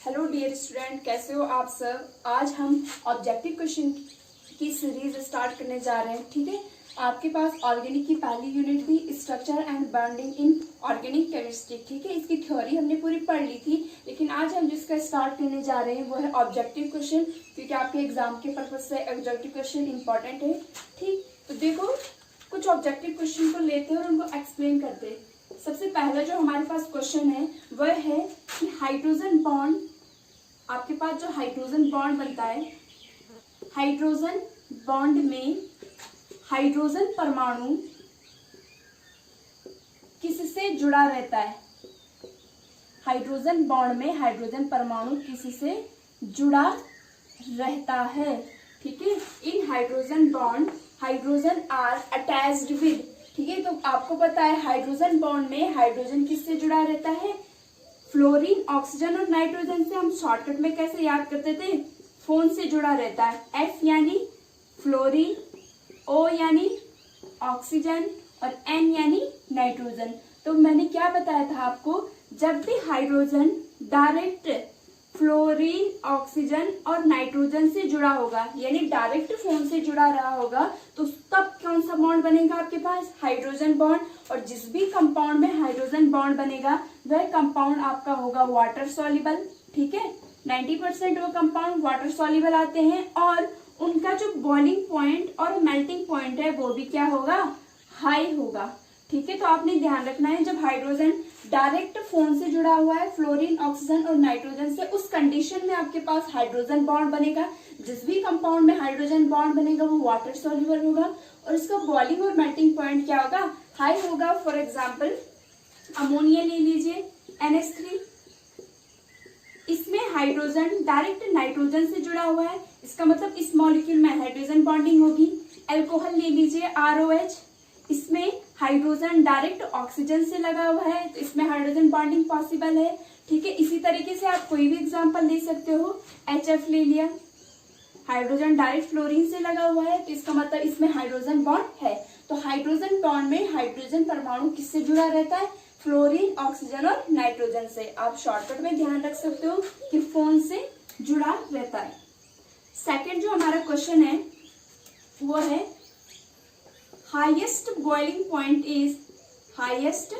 Hello dear student, कैसे हो आप सब। आज हम ऑब्जेक्टिव क्वेश्चन की सीरीज स्टार्ट करने जा रहे हैं। ठीक है, आपके पास ऑर्गेनिक की पहली यूनिट थी structure and bonding in organic chemistry. ठीक है, इसकी थ्योरी हमने पूरी पढ़ ली थी, लेकिन आज हम जिसका स्टार्ट करने जा रहे हैं वो है ऑब्जेक्टिव क्वेश्चन, क्योंकि आपके एग्जाम के पर्पज से ऑब्जेक्टिव क्वेश्चन इंपॉर्टेंट है। ठीक, तो देखो कुछ ऑब्जेक्टिव क्वेश्चन को लेते हैं और उनको एक्सप्लेन करते हैं। सबसे पहला जो हमारे पास क्वेश्चन है वह है कि हाइड्रोजन बॉन्ड, आपके पास जो हाइड्रोजन बॉन्ड बनता है, हाइड्रोजन बॉन्ड में हाइड्रोजन परमाणु किससे जुड़ा रहता है। हाइड्रोजन बॉन्ड में हाइड्रोजन परमाणु किससे जुड़ा रहता है। ठीक है, in hydrogen bond hydrogen are attached with. ठीक है, तो आपको पता है हाइड्रोजन बॉन्ड में हाइड्रोजन किससे जुड़ा रहता है, फ्लोरीन, ऑक्सीजन और नाइट्रोजन से। हम शॉर्टकट में कैसे याद करते थे, फोन से जुड़ा रहता है। एफ यानी फ्लोरीन, ओ यानी ऑक्सीजन और एन यानी नाइट्रोजन। तो मैंने क्या बताया था आपको, जब भी हाइड्रोजन डायरेक्ट फ्लोरीन, ऑक्सीजन और नाइट्रोजन से जुड़ा होगा, यानी डायरेक्ट फोन से जुड़ा रहा होगा, तो तब कौन सा बॉन्ड बनेगा आपके पास, हाइड्रोजन बॉन्ड। और जिस भी कंपाउंड में हाइड्रोजन बॉन्ड बनेगा वह कंपाउंड आपका होगा वाटर सॉल्युबल। ठीक है, 90% वो कंपाउंड वाटर सॉल्युबल आते हैं और उनका जो बॉइलिंग पॉइंट और मेल्टिंग पॉइंट है वो भी क्या होगा, हाई होगा। ठीक है, तो आपने ध्यान रखना है जब हाइड्रोजन डायरेक्ट फोन से जुड़ा हुआ है फ्लोरीन, ऑक्सीजन और नाइट्रोजन से, उस कंडीशन में आपके पास हाइड्रोजन बॉन्ड बनेगा। जिस भी कंपाउंड में हाइड्रोजन बॉन्ड बनेगा वो वाटर सॉल्युबल होगा और इसका बॉइलिंग और मेल्टिंग पॉइंट क्या होगा, हाई होगा। फॉर एग्जाम्पल अमोनिया ले लीजिए, NH3, इसमें हाइड्रोजन डायरेक्ट नाइट्रोजन से जुड़ा हुआ है, इसका मतलब इस मॉलिक्यूल में हाइड्रोजन बॉन्डिंग होगी। अल्कोहल ले लीजिए, ROH, इसमें हाइड्रोजन डायरेक्ट ऑक्सीजन से लगा हुआ है, तो इसमें हाइड्रोजन बॉन्डिंग पॉसिबल है। ठीक है, इसी तरीके से आप कोई भी एग्जांपल ले सकते हो। HF ले लिया, हाइड्रोजन डायरेक्ट फ्लोरीन से लगा हुआ है, तो इसका मतलब इसमें हाइड्रोजन बॉन्ड है। तो हाइड्रोजन बॉन्ड में हाइड्रोजन परमाणु किससे जुड़ा रहता है, फ्लोरीन, ऑक्सीजन और नाइट्रोजन से। आप शॉर्टकट में ध्यान रख सकते हो कि फोन से जुड़ा रहता है। सेकेंड जो हमारा क्वेश्चन है वो है highest boiling point is, highest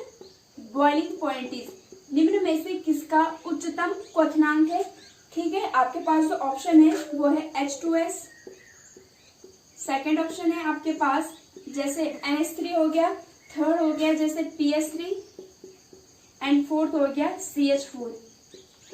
boiling point is, निम्न में से किसका उच्चतम क्वथनांक है। ठीक है, आपके पास जो ऑप्शन है वो है H2S, सेकेंड ऑप्शन है आपके पास जैसे NH3 हो गया, थर्ड हो गया जैसे PS3 एंड फोर्थ हो गया CH4।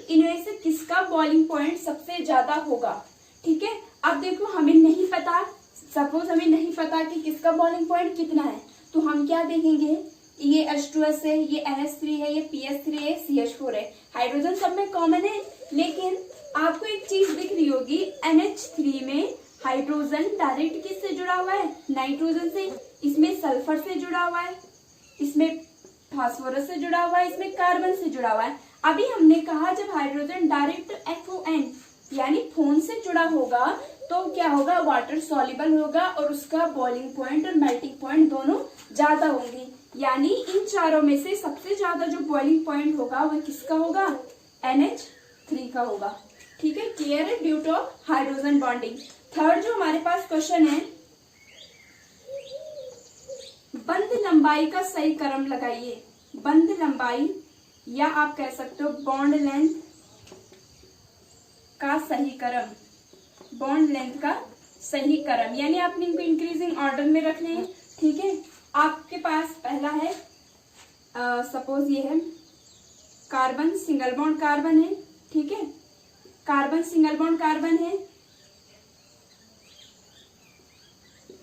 इनमें से किसका बॉइलिंग पॉइंट सबसे ज्यादा होगा। ठीक है, अब देखो हमें नहीं पता, सपोज हमें नहीं पता कि किसका बॉइलिंग पॉइंट कितना है, तो हम क्या देखेंगे, ये H2S है, ये NH3 है, ये PS3 है, CH4 है। हाइड्रोजन सब में कॉमन है, लेकिन आपको एक चीज दिख रही होगी, NH3 में हाइड्रोजन डायरेक्ट किससे जुड़ा हुआ है, नाइट्रोजन से, इसमें सल्फर से जुड़ा हुआ है, इसमें फास्फोरस से जुड़ा हुआ है, इसमें कार्बन से जुड़ा हुआ है। अभी हमने कहा जब हाइड्रोजन डायरेक्ट FON यानी फोन से जुड़ा होगा तो क्या होगा, वाटर सॉल्युबल होगा और उसका बॉइलिंग पॉइंट और मेल्टिंग पॉइंट दोनों ज्यादा होंगे। यानी इन चारों में से सबसे ज्यादा जो बॉइलिंग पॉइंट होगा वह किसका होगा, NH3 का होगा। ठीक है, क्लियर है, due to hydrogen bonding. Third जो हमारे पास क्वेश्चन है, बंध लंबाई का सही क्रम लगाइए। बंध लंबाई या आप कह सकते हो बॉन्ड लेंथ का सही क्रम, बॉन्ड लेंथ का सही क्रम, यानी आपने इनको इंक्रीजिंग ऑर्डर में रखने हैं। ठीक है, आपके पास पहला है सपोज ये है कार्बन, सिंगल बॉन्ड कार्बन है। ठीक है, कार्बन सिंगल बॉन्ड कार्बन है।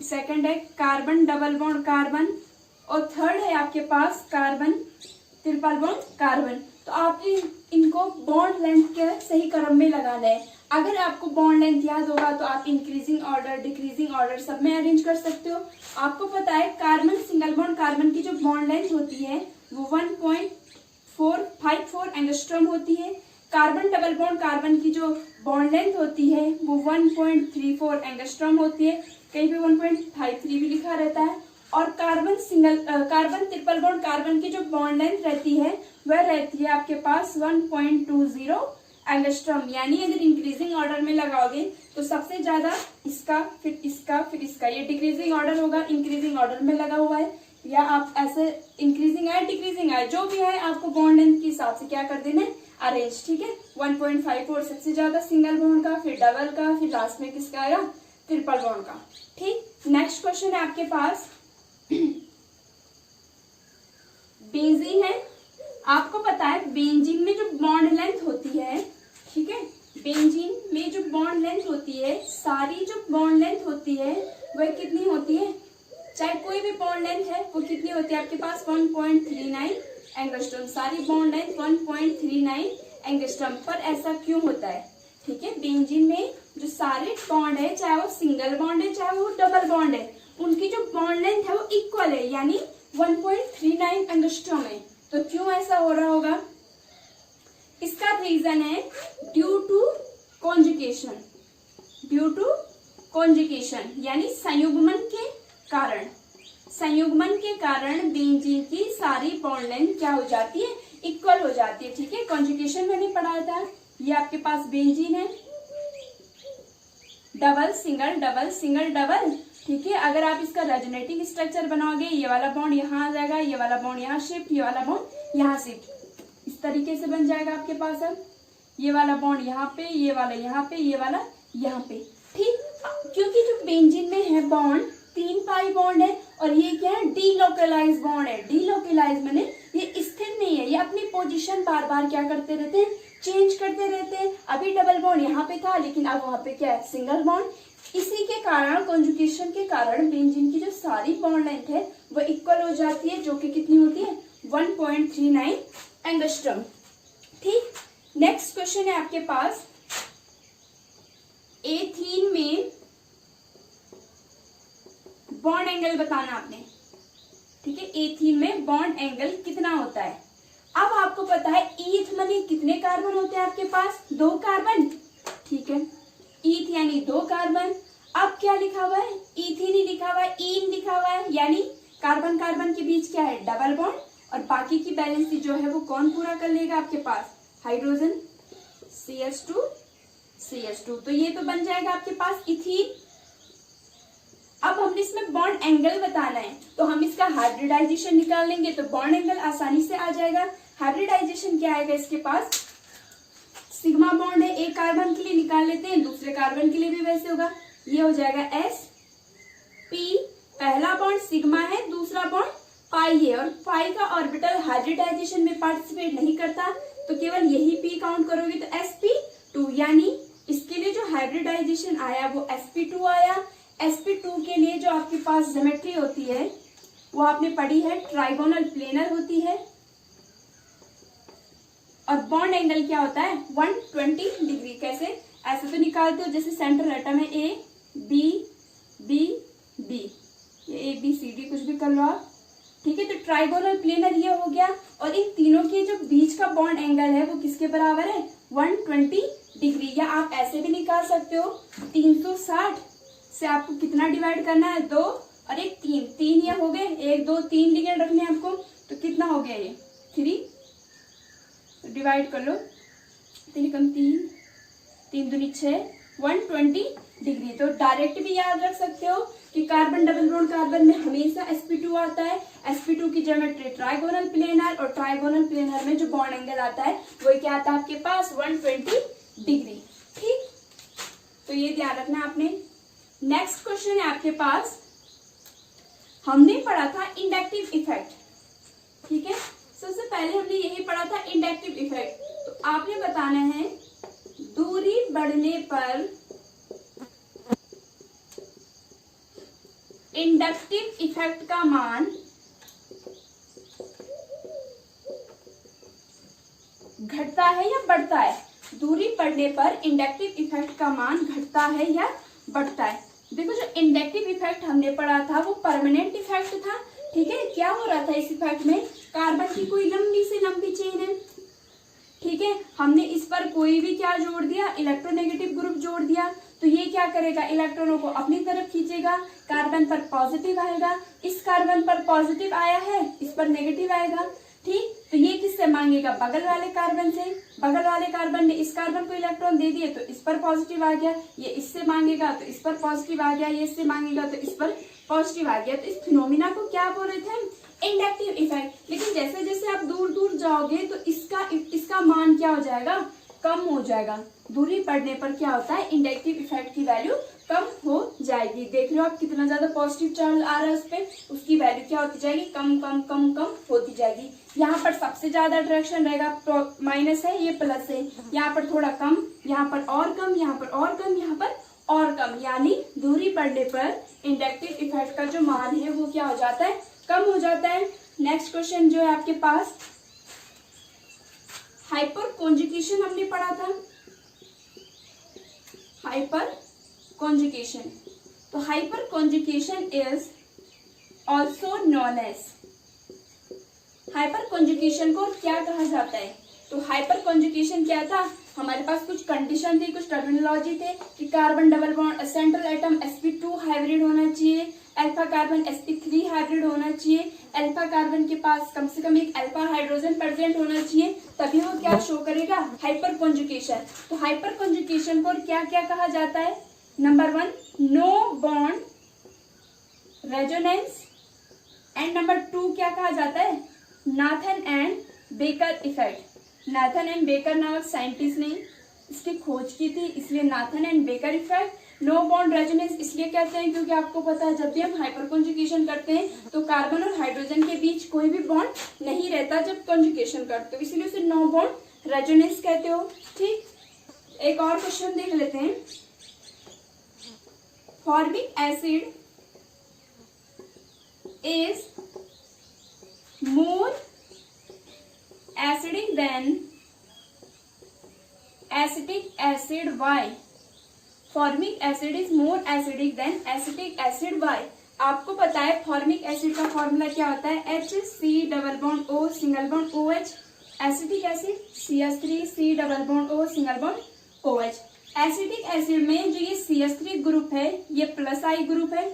सेकंड है कार्बन डबल बॉन्ड कार्बन और थर्ड है आपके पास कार्बन ट्रिपल बॉन्ड कार्बन। तो आपने इनको बॉन्ड लेंथ के सही क्रम में लगाना है। अगर आपको बॉन्ड लेंथ याद होगा तो आप इंक्रीजिंग ऑर्डर, डिक्रीजिंग ऑर्डर सब में अरेंज कर सकते हो। आपको पता है कार्बन सिंगल बॉन्ड कार्बन की जो बॉन्ड लेंथ होती है वो 1.454 एंगस्ट्रॉम होती है। कार्बन डबल बॉन्ड कार्बन की जो बॉन्ड लेंथ होती है वो 1.34 एंगस्ट्रॉम होती है, कहीं पे 1.53 भी लिखा रहता है। और कार्बन ट्रिपल बॉन्ड कार्बन की जो बॉन्ड लेंथ रहती है वह रहती है आपके पास 1.20 एंगस्ट्रॉम। यानी अगर इंक्रीजिंग ऑर्डर में लगाओगे तो सबसे ज्यादा इसका, फिर इसका, फिर इसका, ये डिक्रीजिंग ऑर्डर होगा, इंक्रीजिंग ऑर्डर में लगा हुआ है, या आप ऐसे इंक्रीजिंग आए डिक्रीजिंग आए जो भी है आपको बॉन्ड लेंथ के हिसाब से क्या कर देना है, अरेंज। ठीक है, 1.54 सबसे ज्यादा सिंगल बॉन्ड का, फिर डबल का, फिर लास्ट में किसका आएगा, ट्रिपल बॉन्ड का। ठीक, नेक्स्ट क्वेश्चन है आपके पास बेंजीन है। आपको पता है बेंजीन में जो बॉन्ड लेंथ होती है, ठीक है, बेंजीन में जो बॉन्ड लेंथ होती है, सारी जो बॉन्ड लेंथ होती है वह कितनी होती है, चाहे कोई भी बॉन्ड लेंथ है वो कितनी होती है आपके पास, 1.39 एंगस्ट्रॉम। सारी बॉन्ड लेंथ 1.39 एंगस्ट्रॉम। पर ऐसा क्यों होता है, ठीक है, बेंजीन में जो सारे बॉन्ड है, चाहे वो सिंगल बॉन्ड है चाहे वो डबल बॉन्ड है, उनकी जो बॉन्ड लेंथ है वो इक्वल है, यानी 1.39 एंगस्ट्रॉम है। तो क्यों ऐसा हो रहा होगा, इसका रीजन है due to conjugation. Due to conjugation यानी संयुग्मन के कारण। संयुग्मन के कारण बेंजीन की सारी बॉन्ड लेंथ क्या हो जाती है, इक्वल हो जाती है। ठीक है, कॉन्जुगेशन मैंने पढ़ाया था। ये आपके पास बेंजीन है, double single double single double. ठीक है, अगर आप इसका रेजोनेटिंग स्ट्रक्चर बनाओगे, ये वाला बॉन्ड यहाँ आ जाएगा, ये वाला बॉन्ड यहाँ शिफ्ट, ये वाला बॉन्ड यहाँ शिफ्ट, इस तरीके से बन जाएगा आपके पास। अब ये वाला बॉन्ड यहाँ पे, ये वाला यहाँ पे, ये वाला यहाँ पे। ठीक, क्योंकि जो बेंजीन में है बॉन्ड 3 पाई बॉन्ड है, और ये क्या है, डीलोकलाइज बॉन्ड है। डीलोकलाइज माने ये स्थिर नहीं है, ये अपनी पोजीशन बार बार क्या करते रहते हैं, चेंज करते रहते हैं। अभी डबल बॉन्ड यहाँ पे था, लेकिन अब वहां पे क्या है, सिंगल बॉन्ड। इसी के कारण, कॉन्जुगेशन के कारण बेंजीन की जो सारी बॉन्ड लेंथ है वो इक्वल हो जाती है, जो कि कितनी होती है, 1.39 एंगस्ट्रॉम। ठीक, नेक्स्ट क्वेश्चन है आपके पास, एथीन में बॉन्ड एंगल बताना आपने। ठीक है, एथीन में बॉन्ड एंगल कितना होता है। अब आपको पता है ईथ माने कितने कार्बन होते हैं आपके पास, 2 कार्बन। ठीक है, ईथ यानी 2 कार्बन। अब क्या लिखा हुआ है, ईथीन ही लिखा हुआ है, ईन लिखा हुआ है, यानी कार्बन कार्बन के बीच क्या है, डबल बॉन्ड, और बाकी की बैलेंस जो है वो कौन पूरा कर लेगा आपके पास, हाइड्रोजन, CH2 CH2। तो ये तो बन जाएगा आपके पास इथीन। अब हमने इसमें बॉन्ड एंगल बताना है, तो हम इसका हाइब्रिडाइजेशन निकाल लेंगे, तो बॉन्ड एंगल आसानी से आ जाएगा। हाइब्रिडाइजेशन क्या आएगा इसके पास, सिग्मा बॉन्ड है, एक कार्बन के लिए निकाल लेते हैं, दूसरे कार्बन के लिए भी वैसे होगा, ये हो जाएगा sp। पहला बॉन्ड सिग्मा है, दूसरा बॉन्ड पाई है, और पाई का ऑर्बिटल हाइब्रिडाइजेशन में पार्टिसिपेट नहीं करता, तो केवल यही p काउंट करोगे तो sp2। यानी इसके लिए जो हाइब्रिडाइजेशन आया वो sp2 आया। sp2 के लिए जो आपके पास ज्योमेट्री होती है वो आपने पढ़ी है, ट्राइगोनल प्लेनर होती है, और बॉन्ड एंगल क्या होता है, 120 डिग्री। कैसे, ऐसे तो निकालते हो जैसे सेंट्रल एटम है A B B B, ये ABCD कुछ भी कर लो आप। ठीक है, तो ट्राइगोनल प्लेनर ये हो गया, और इन तीनों के जो बीच का बॉन्ड एंगल है वो किसके बराबर है, 120 डिग्री। या आप ऐसे भी निकाल सकते हो, 360 से आपको कितना डिवाइड करना है, 2 और 1 3, 3 ये हो गए, 1 2 3 डिग्री रखने हैं आपको, तो कितना हो गया ये 3, तो डिवाइड कर लो, 3 कम 3, 3 दूनी 6, 120 डिग्री। तो डायरेक्ट भी याद रख सकते हो कि कार्बन डबल बॉन्ड कार्बन में हमेशा sp2 आता है। sp2 की ज्योमेट्री ट्राइगोनल प्लेनर, और ट्राइगोनल प्लेनर में जो बॉन्ड एंगल आता है वो क्या आता है आपके पास, 120 डिग्री। ठीक, तो ये ध्यान रखना आपने। नेक्स्ट क्वेश्चन है आपके पास, हमने पढ़ा था इंडक्टिव इफेक्ट। ठीक है, सबसे पहले हमने यही पढ़ा था इंडक्टिव इफेक्ट। तो आपने बताना है दूरी बढ़ने पर इंडक्टिव इफेक्ट का मान घटता है या बढ़ता है। दूरी बढ़ने पर इंडक्टिव इफेक्ट का मान घटता है या बढ़ता है। देखो, जो इंडक्टिव इफेक्ट हमने पढ़ा था वो परमानेंट इफेक्ट था। ठीक है, क्या हो रहा था इस इफेक्ट में, कार्बन की कोई लंबी से लंबी चेन है। ठीक है, हमने इस पर कोई भी क्या जोड़ दिया, इलेक्ट्रोनेगेटिव ग्रुप जोड़ दिया, तो ये क्या करेगा, इलेक्ट्रॉनों को अपनी तरफ खींचेगा, कार्बन पर पॉजिटिव आएगा, इस कार्बन पर पॉजिटिव आया है, इस पर नेगेटिव आएगा। ठीक, तो ये किससे मांगेगा, बगल वाले कार्बन से। बगल वाले कार्बन ने इस कार्बन को इलेक्ट्रॉन दे दिए तो इस पर पॉजिटिव आ गया, ये इससे मांगेगा तो इस पर पॉजिटिव आ गया, ये इससे मांगेगा तो इस पर पॉजिटिव आ गया। तो इस फिनोमिना को क्या बोल रहे थे हम, इंडक्टिव इफेक्ट। लेकिन जैसे जैसे आप दूर दूर जाओगे तो इसका मान क्या हो जाएगा, कम हो जाएगा। दूरी पड़ने पर क्या होता है, इंडक्टिव इफेक्ट की वैल्यू कम हो जाएगी। देख रहे हो आप कितना ज्यादा पॉजिटिव चार्ज आ रहा है उस पर, उसकी वैल्यू क्या होती जाएगी, कम कम कम कम होती जाएगी। यहाँ पर सबसे ज्यादा अट्रैक्शन रहेगा, माइनस है, ये प्लस है। यहाँ पर थोड़ा कम, यहाँ पर और कम, यहाँ पर और कम, यहाँ पर और कम, यानी दूरी पड़ने पर इंडक्टिव इफेक्ट का जो मान है वो क्या हो जाता है, कम हो जाता है। नेक्स्ट क्वेश्चन जो है आपके पास, हाइपर कॉन्जुगेशन हमने पढ़ा था, हाइपर कॉन्जुगेशन। तो hyperconjugation is also known as, hyperconjugation को क्या कहा जाता है। तो हाइपर कॉन्जुगेशन क्या था, हमारे पास कुछ कंडीशन थी, कुछ टर्मिनोलॉजी थे कि carbon double bond central atom sp2 hybrid होना चाहिए, अल्फा कार्बन sp3 हाइब्रिड होना चाहिए, अल्फा कार्बन के पास कम से कम एक अल्फा हाइड्रोजन प्रेजेंट होना चाहिए, तभी वो क्या शो करेगा, हाइपर कॉन्जुगेशन। तो हाइपर कॉन्जुगेशन को क्या क्या कहा जाता है, number 1 no bond resonance, and number 2 क्या कहा जाता है, Nathan and Baker effect. Nathan and Baker नामक साइंटिस्ट ने इसकी खोज की थी, इसलिए Nathan and Baker effect. No bond resonance इसलिए कहते हैं क्योंकि आपको पता है जब भी हम हाइपर कॉन्जुगेशन करते हैं तो कार्बन और हाइड्रोजन के बीच कोई भी बॉन्ड नहीं रहता जब कॉन्जुगेशन करते हो, इसलिए उसे नो बॉन्ड रेजोनेंस कहते हो। ठीक, एक और क्वेश्चन देख लेते हैं। Formic acid is more acidic than acetic acid. Why? Formic acid is more acidic than acetic acid. Why? आपको पता है फॉर्मिक एसिड का फॉर्मूला क्या होता है, HC double bond O single bond OH। Acetic acid CH3C double bond O single bond OH। Acetic acid में जो ये CH3 ग्रुप है ये प्लस आई ग्रुप है,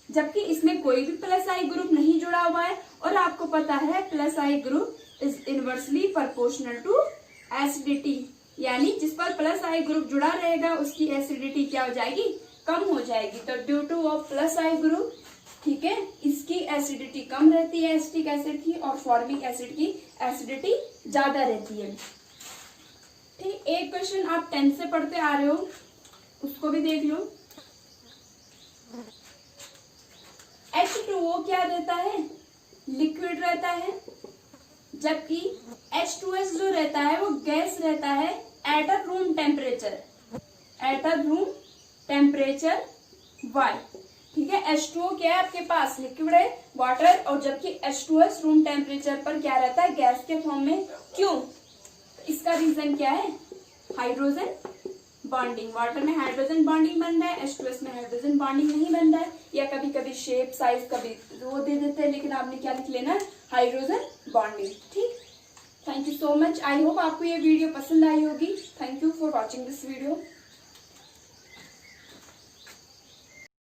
जबकि इसमें कोई भी प्लस आई ग्रुप नहीं जुड़ा हुआ है। और आपको पता है plus I group is inversely proportional to acidity, यानी जिस पर प्लस आई ग्रुप जुड़ा रहेगा उसकी एसिडिटी क्या हो जाएगी, कम हो जाएगी। तो due two of plus I group, ठीक है, इसकी एसिडिटी कम रहती है एसिटिक एसिड की, और फॉर्मिक एसिड की एसिडिटी ज्यादा रहती है। ठीक, एक क्वेश्चन आप 10th से पढ़ते आ रहे हो, उसको भी देख लो। H2O क्या रहता है, लिक्विड रहता है, जबकि H2S जो रहता है वो गैस रहता है at a room temperature, at a room temperature Y। ठीक है, H2O क्या है आपके पास, लिक्विड है, वाटर, और जबकि H2S रूम टेम्परेचर पर क्या रहता है, गैस के फॉर्म में। क्यों, इसका रीजन क्या है, हाइड्रोजन बॉन्डिंग। वाटर में हाइड्रोजन बॉन्डिंग बन रहा है, H2S में हाइड्रोजन बॉन्डिंग नहीं बन रहा है, या कभी कभी शेप साइज कभी वो दे देते हैं, लेकिन आपने क्या लिख लेना, हाइड्रोजन बॉन्डिंग। ठीक, thank you so much. I hope आपको ये वीडियो पसंद आई होगी। Thank you for watching this video.